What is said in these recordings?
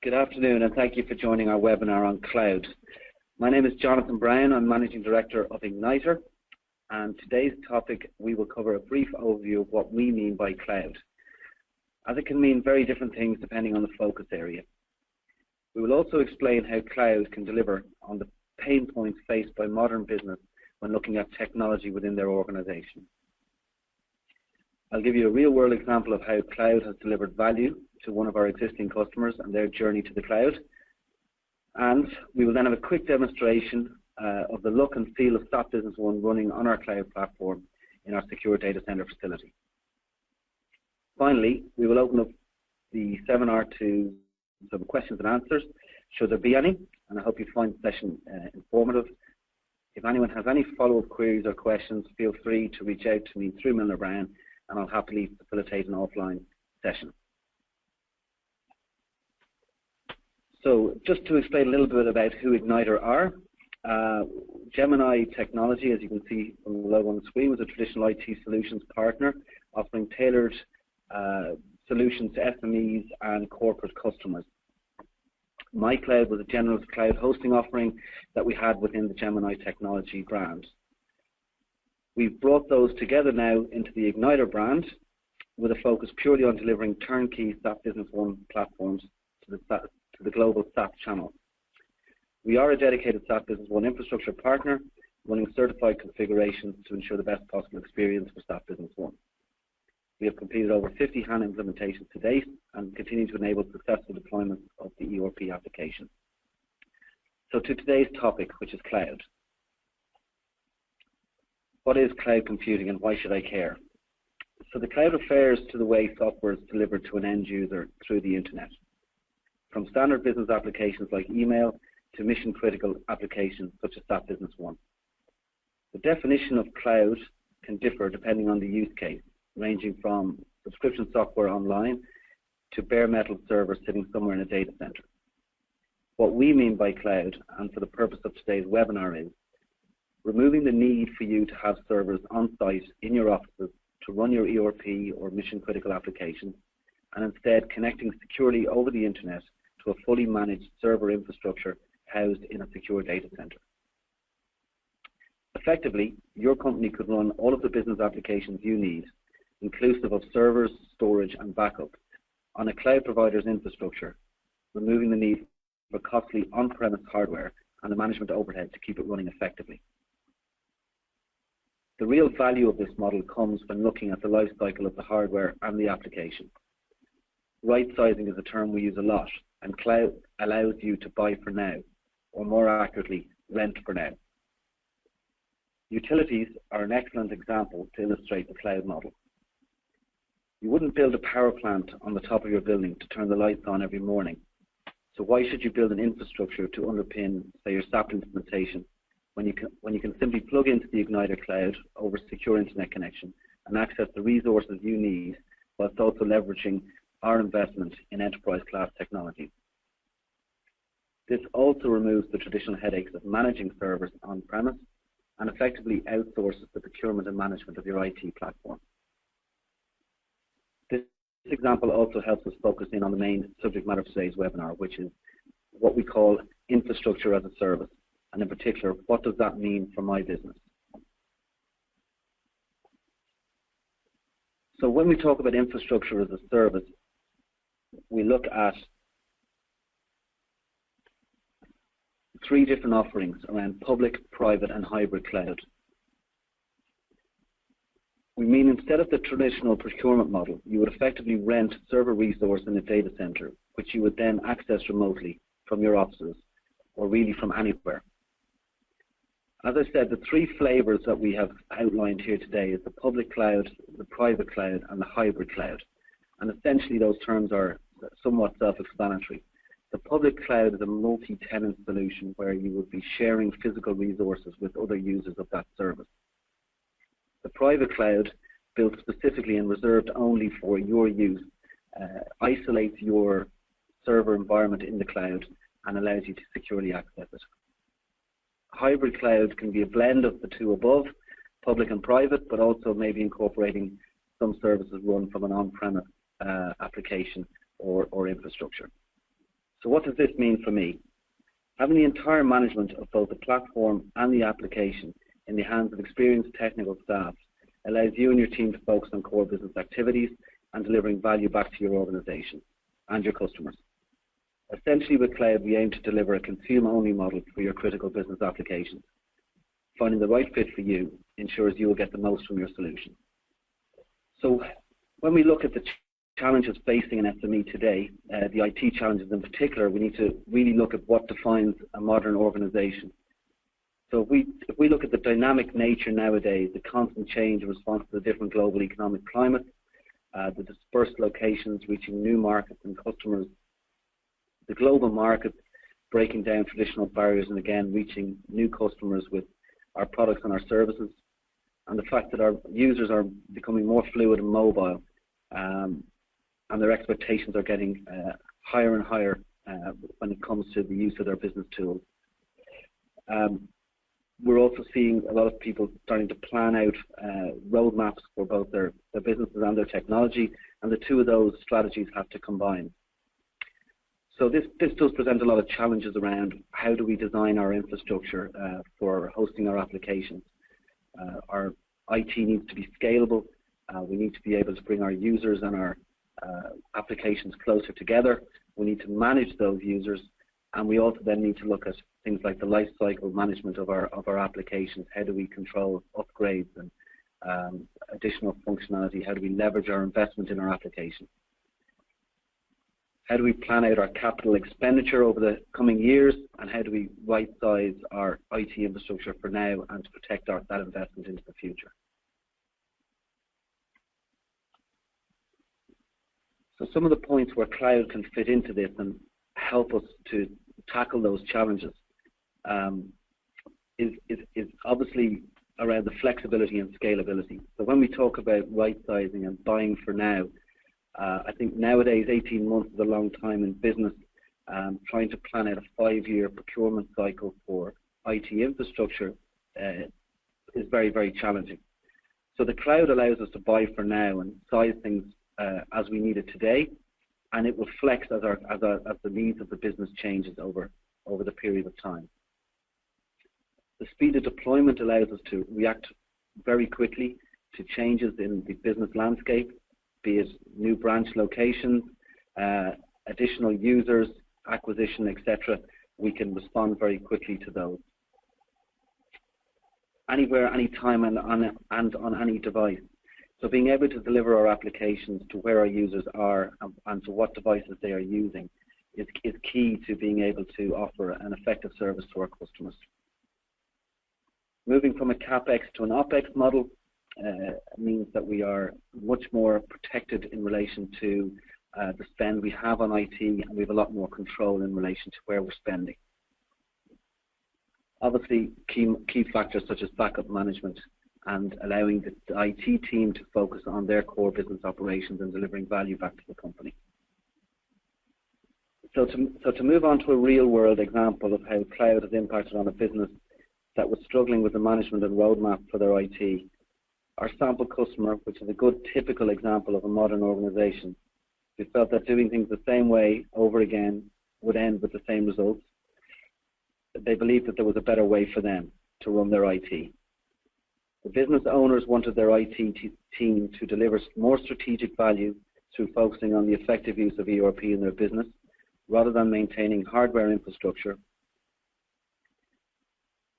Good afternoon, and thank you for joining our webinar on cloud. My name is Jonathan Brown. I'm Managing Director of Igniter, and today's topic we will cover a brief overview of what we mean by cloud, as it can mean very different things depending on the focus area. We will also explain how cloud can deliver on the pain points faced by modern business when looking at technology within their organization. I'll give you a real-world example of how cloud has delivered value to one of our existing customers and their journey to the cloud. And we will then have a quick demonstration of the look and feel of SAP Business One running on our cloud platform in our secure data center facility. Finally, we will open up the seminar to some questions and answers, should there be any, and I hope you find the session informative. If anyone has any follow-up queries or questions, feel free to reach out to me through Milner Brown, and I'll happily facilitate an offline session. So just to explain a little bit about who Igniter are, Gemini Technology, as you can see from the logo on the screen, was a traditional IT solutions partner offering tailored solutions to SMEs and corporate customers. MyCloud was a general cloud hosting offering that we had within the Gemini Technology brand. We've brought those together now into the Igniter brand with a focus purely on delivering turnkey SAP Business One platforms to the global SAP channel. We are a dedicated SAP Business One infrastructure partner running certified configurations to ensure the best possible experience for SAP Business One. We have completed over 50 HANA implementations to date and continue to enable successful deployments of the ERP application. So to today's topic, which is cloud. What is cloud computing and why should I care? So the cloud refers to the way software is delivered to an end user through the internet. From standard business applications like email to mission critical applications such as SAP Business One. The definition of cloud can differ depending on the use case, ranging from subscription software online to bare metal servers sitting somewhere in a data center. What we mean by cloud, and for the purpose of today's webinar, is removing the need for you to have servers on site in your offices to run your ERP or mission critical applications, and instead connecting securely over the internet to a fully managed server infrastructure housed in a secure data center. Effectively, your company could run all of the business applications you need, inclusive of servers, storage and backup, on a cloud provider's infrastructure, removing the need for costly on-premise hardware and the management overhead to keep it running effectively. The real value of this model comes when looking at the life cycle of the hardware and the application. Right sizing is a term we use a lot, and cloud allows you to buy for now, or more accurately, rent for now. Utilities are an excellent example to illustrate the cloud model. You wouldn't build a power plant on the top of your building to turn the lights on every morning. So why should you build an infrastructure to underpin, say, your SAP implementation when you can simply plug into the Igniter cloud over secure internet connection and access the resources you need, whilst also leveraging our investment in enterprise class technology. This also removes the traditional headaches of managing servers on premise and effectively outsources the procurement and management of your IT platform. This example also helps us focus in on the main subject matter of today's webinar, which is what we call infrastructure as a service, and in particular, what does that mean for my business? So when we talk about infrastructure as a service, we look at three different offerings around public, private and hybrid cloud. We mean instead of the traditional procurement model, you would effectively rent server resource in a data center, which you would then access remotely from your offices or really from anywhere. As I said, the three flavors that we have outlined here today is the public cloud, the private cloud and the hybrid cloud. And essentially those terms are somewhat self-explanatory. The public cloud is a multi-tenant solution where you would be sharing physical resources with other users of that service. The private cloud, built specifically and reserved only for your use, isolates your server environment in the cloud and allows you to securely access it. Hybrid cloud can be a blend of the two above, public and private, but also maybe incorporating some services run from an on-premise application or infrastructure. So what does this mean for me? Having the entire management of both the platform and the application in the hands of experienced technical staff allows you and your team to focus on core business activities and delivering value back to your organization and your customers. Essentially, with cloud, we aim to deliver a consumer-only model for your critical business applications. Finding the right fit for you ensures you will get the most from your solution. So when we look at the challenges facing an SME today, the IT challenges in particular, we need to really look at what defines a modern organization. So if we look at the dynamic nature nowadays, the constant change in response to the different global economic climates, the dispersed locations reaching new markets and customers, the global market breaking down traditional barriers and again reaching new customers with our products and our services, and the fact that our users are becoming more fluid and mobile, and their expectations are getting higher and higher when it comes to the use of their business tools. We're also seeing a lot of people starting to plan out roadmaps for both their businesses and their technology, and the two of those strategies have to combine. So this does present a lot of challenges around how do we design our infrastructure for hosting our applications. Our IT needs to be scalable. We need to be able to bring our users and our applications closer together. We need to manage those users, and we also then need to look at things like the life cycle management of our applications. How do we control upgrades and additional functionality? How do we leverage our investment in our application? How do we plan out our capital expenditure over the coming years, and how do we right-size our IT infrastructure for now and to protect that investment into the future? So some of the points where cloud can fit into this and help us to tackle those challenges is obviously around the flexibility and scalability. So when we talk about right-sizing and buying for now, I think nowadays 18 months is a long time in business. Trying to plan out a 5-year procurement cycle for IT infrastructure is very, very challenging. So the cloud allows us to buy for now and size things as we need it today, and it will flex as the needs of the business changes over the period of time. The speed of deployment allows us to react very quickly to changes in the business landscape, be it new branch locations, additional users, acquisition, etc. We can respond very quickly to those. Anywhere, anytime, and on any device. So being able to deliver our applications to where our users are and to what devices they are using is key to being able to offer an effective service to our customers. Moving from a CapEx to an OpEx model means that we are much more protected in relation to the spend we have on IT, and we have a lot more control in relation to where we're spending. Obviously, key factors such as backup management and allowing the IT team to focus on their core business operations and delivering value back to the company. So to move on to a real-world example of how cloud has impacted on a business that was struggling with the management and roadmap for their IT, our sample customer, which is a good typical example of a modern organization, who felt that doing things the same way over again would end with the same results. They believed that there was a better way for them to run their IT. The business owners wanted their IT team to deliver more strategic value through focusing on the effective use of ERP in their business, rather than maintaining hardware infrastructure.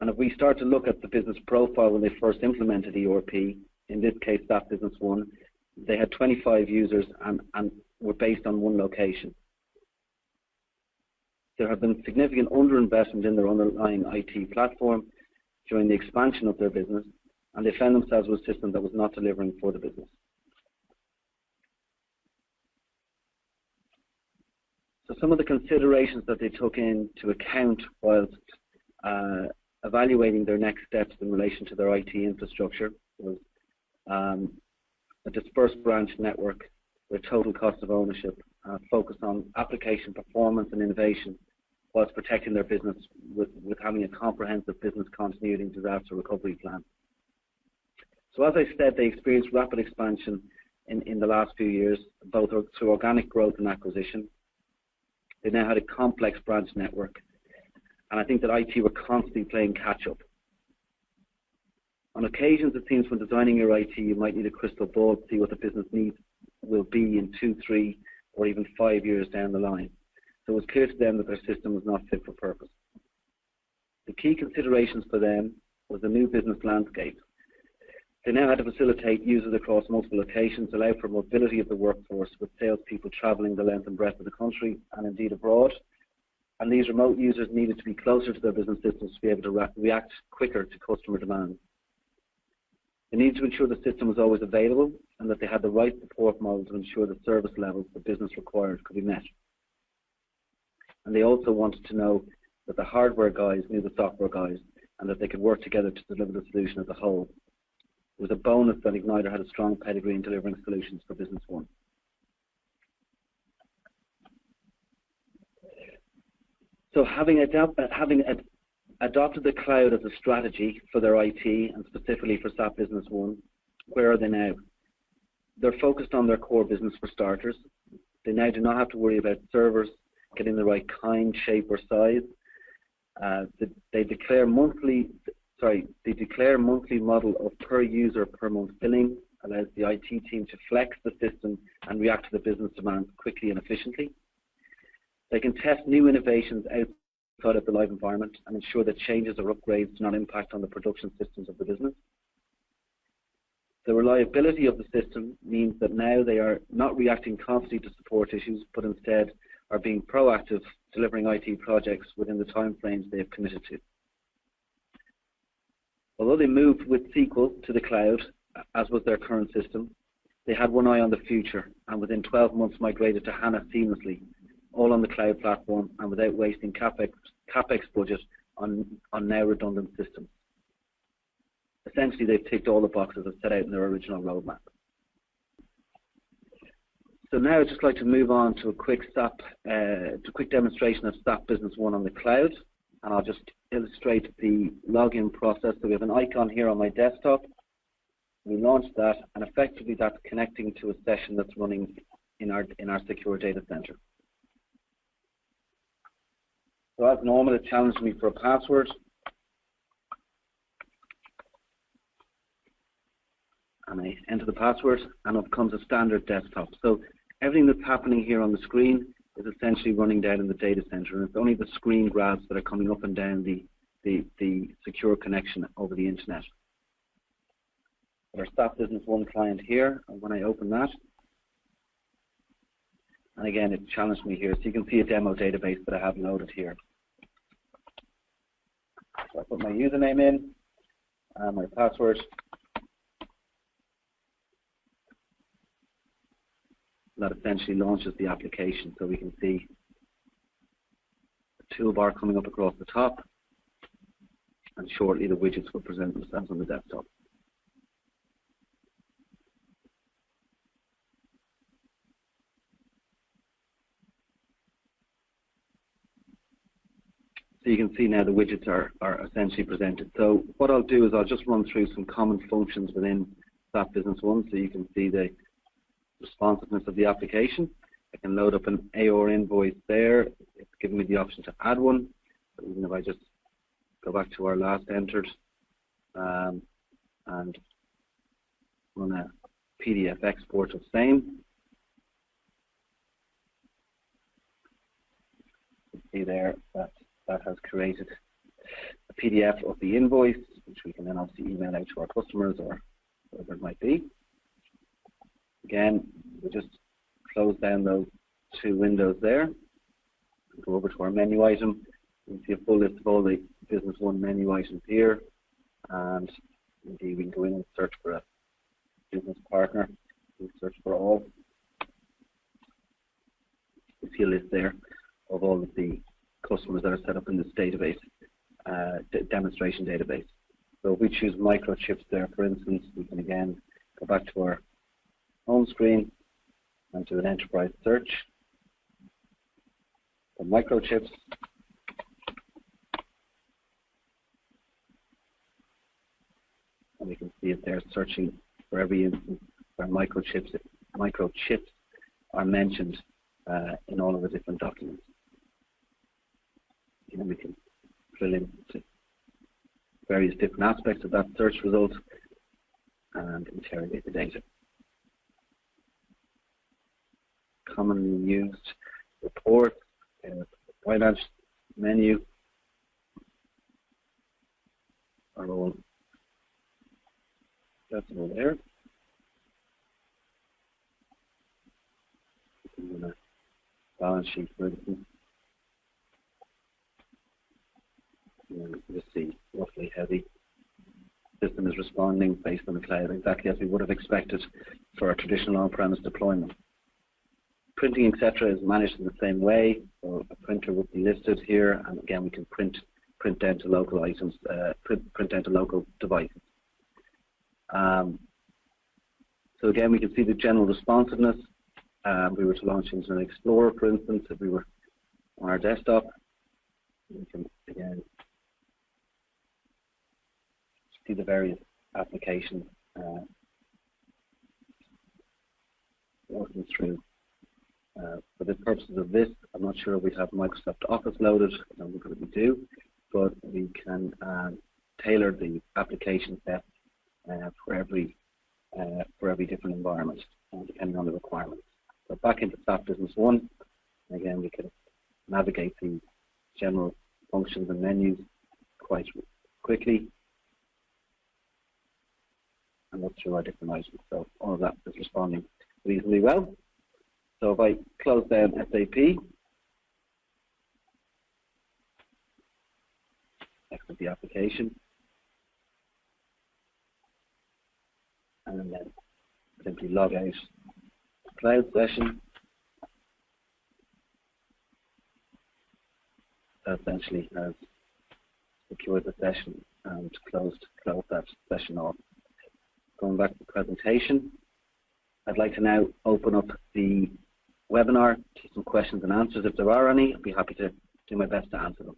And if we start to look at the business profile when they first implemented ERP, in this case, that business one, they had 25 users and were based on one location. There have been significant underinvestment in their underlying IT platform during the expansion of their business, and they found themselves with a system that was not delivering for the business. So some of the considerations that they took into account whilst evaluating their next steps in relation to their IT infrastructure was a dispersed branch network with total cost of ownership, focus on application performance and innovation, whilst protecting their business with having a comprehensive business continuity and disaster recovery plan. So as I said, they experienced rapid expansion in the last few years, both through organic growth and acquisition. They now had a complex branch network. And I think that IT were constantly playing catch-up. On occasions, it seems when designing your IT, you might need a crystal ball to see what the business needs will be in 2, 3, or even 5 years down the line. So it was clear to them that their system was not fit for purpose. The key considerations for them was the new business landscape. They now had to facilitate users across multiple locations, allow for mobility of the workforce, with salespeople travelling the length and breadth of the country and indeed abroad. And these remote users needed to be closer to their business systems to be able to react quicker to customer demands. They needed to ensure the system was always available and that they had the right support model to ensure the service levels the business required could be met. And they also wanted to know that the hardware guys knew the software guys and that they could work together to deliver the solution as a whole. It was a bonus that Igniter had a strong pedigree in delivering solutions for Business One. So having adopted the cloud as a strategy for their IT and specifically for SAP Business One, where are they now? They're focused on their core business for starters. They now do not have to worry about servers getting the right kind, shape or size. They declare monthly model of per user per month billing, allows the IT team to flex the system and react to the business demands quickly and efficiently. They can test new innovations outside of the live environment and ensure that changes or upgrades do not impact on the production systems of the business. The reliability of the system means that now they are not reacting constantly to support issues, but instead are being proactive, delivering IT projects within the timeframes they have committed to. Although they moved with SQL to the cloud, as was their current system, they had one eye on the future and within 12 months migrated to HANA seamlessly, all on the cloud platform and without wasting CapEx budget on now redundant systems. Essentially, they've ticked all the boxes as set out in their original roadmap. So now I'd just like to move on to a quick demonstration of SAP Business One on the cloud, and I'll just illustrate the login process. So we have an icon here on my desktop. We launch that, and effectively that's connecting to a session that's running in our secure data center. So as normal, it challenged me for a password. And I enter the password, and up comes a standard desktop. So everything that's happening here on the screen is essentially running down in the data center, and it's only the screen grabs that are coming up and down the secure connection over the internet. Our SAP Business One client here, and when I open that, and again, it challenged me here. So you can see a demo database that I have loaded here. So I put my username in and my password. That essentially launches the application. So we can see the toolbar coming up across the top, and shortly the widgets will present themselves on the desktop. So you can see now the widgets are essentially presented. So what I'll do is I'll just run through some common functions within SAP Business One so you can see the responsiveness of the application. I can load up an AOR invoice there. It's giving me the option to add one. So even if I just go back to our last entered and run a PDF export of same. You can see there that has created a PDF of the invoice, which we can then obviously email out to our customers or whatever it might be. Again, we just close down those two windows there. Go over to our menu item. You can see a full list of all the Business One menu items here. And indeed, we can go in and search for a business partner. We search for all. You see a list there of all of the customers that are set up in this database, demonstration database. So if we choose microchips there, for instance, we can again go back to our home screen and do an enterprise search for microchips. And we can see it there searching for every instance where microchips are mentioned in all of the different documents. and we can drill into various different aspects of that search result and interrogate the data. Commonly used reports, finance menu are all accessible there. Balance sheet, for instance. And you can see roughly how the system is responding based on the cloud, exactly as we would have expected for a traditional on-premise deployment. Printing, etc., is managed in the same way. So a printer would be listed here, and again, we can print down to local items, print down to local devices. So again, we can see the general responsiveness. We were to launch Internet Explorer, for instance, if we were on our desktop. We can again see the various applications working through. For the purposes of this, I'm not sure we have Microsoft Office loaded. I don't think that we do, but we can tailor the application set for every different environment, depending on the requirements. So back into SAP Business One, again we can navigate the general functions and menus quite quickly and look through our different items. So all of that is responding reasonably well. So if I close down SAP, exit the application, and then simply log out cloud session, that essentially has secured the session and closed that session off. Going back to the presentation, I'd like to now open up the webinar to some questions and answers. If there are any, I'd be happy to do my best to answer them.